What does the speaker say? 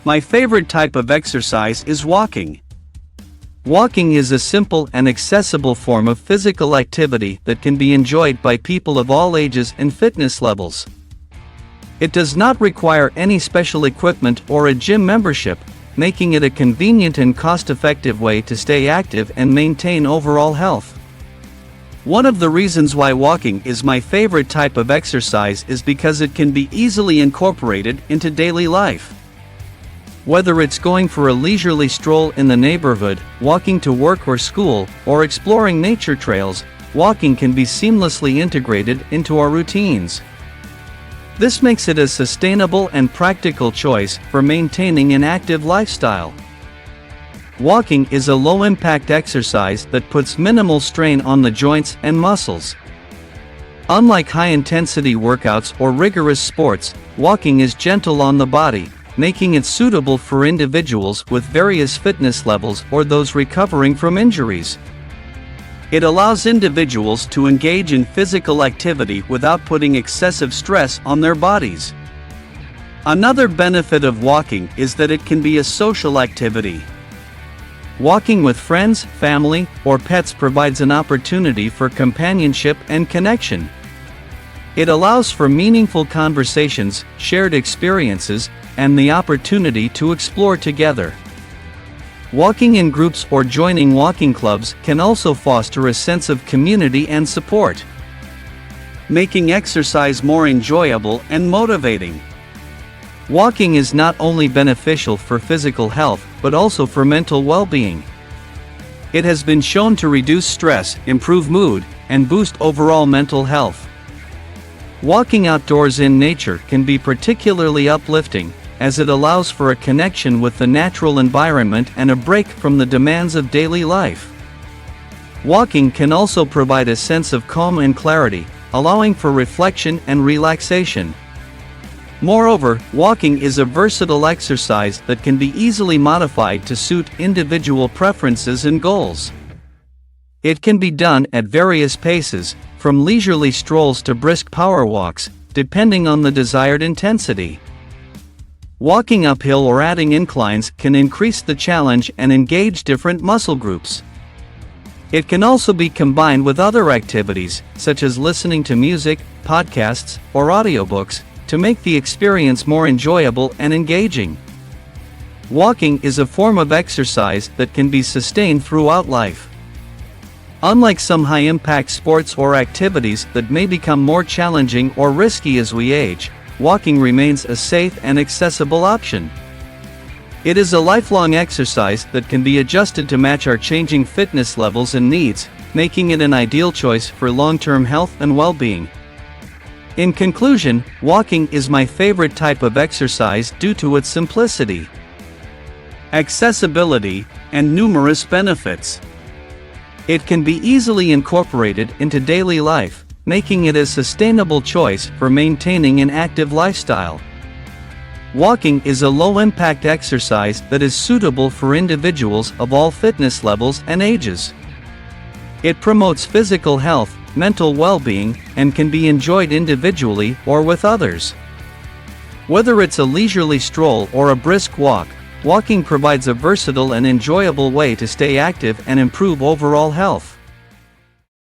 My favorite type of exercise is walking. Walking is a simple and accessible form of physical activity that can be enjoyed by people of all ages and fitness levels. It does not require any special equipment or a gym membership, making it a convenient and cost-effective way to stay active and maintain overall health. One of the reasons why walking is my favorite type of exercise is because it can be easily incorporated into daily life. Whether it's going for a leisurely stroll in the neighborhood, walking to work or school, or exploring nature trails, walking can be seamlessly integrated into our routines. This makes it a sustainable and practical choice for maintaining an active lifestyle. Walking is a low-impact exercise that puts minimal strain on the joints and muscles. Unlike high-intensity workouts or rigorous sports, walking is gentle on the body, making it suitable for individuals with various fitness levels or those recovering from injuries. It allows individuals to engage in physical activity without putting excessive stress on their bodies. Another benefit of walking is that it can be a social activity. Walking with friends, family, or pets provides an opportunity for companionship and connection. It allows for meaningful conversations, shared experiences, and the opportunity to explore together. Walking in groups or joining walking clubs can also foster a sense of community and support, making exercise more enjoyable and motivating. Walking is not only beneficial for physical health, but also for mental well-being. It has been shown to reduce stress, improve mood, and boost overall mental health. Walking outdoors in nature can be particularly uplifting, as it allows for a connection with the natural environment and a break from the demands of daily life. Walking can also provide a sense of calm and clarity, allowing for reflection and relaxation. Moreover, walking is a versatile exercise that can be easily modified to suit individual preferences and goals. It can be done at various paces, from leisurely strolls to brisk power walks, depending on the desired intensity. Walking uphill or adding inclines can increase the challenge and engage different muscle groups. It can also be combined with other activities, such as listening to music, podcasts, or audiobooks, to make the experience more enjoyable and engaging. Walking is a form of exercise that can be sustained throughout life. Unlike some high-impact sports or activities that may become more challenging or risky as we age, walking remains a safe and accessible option. It is a lifelong exercise that can be adjusted to match our changing fitness levels and needs, making it an ideal choice for long-term health and well-being. In conclusion, walking is my favorite type of exercise due to its simplicity, accessibility, and numerous benefits. It can be easily incorporated into daily life, making it a sustainable choice for maintaining an active lifestyle. Walking is a low-impact exercise that is suitable for individuals of all fitness levels and ages. It promotes physical health, mental well-being, and can be enjoyed individually or with others. Whether it's a leisurely stroll or a brisk walk, walking provides a versatile and enjoyable way to stay active and improve overall health.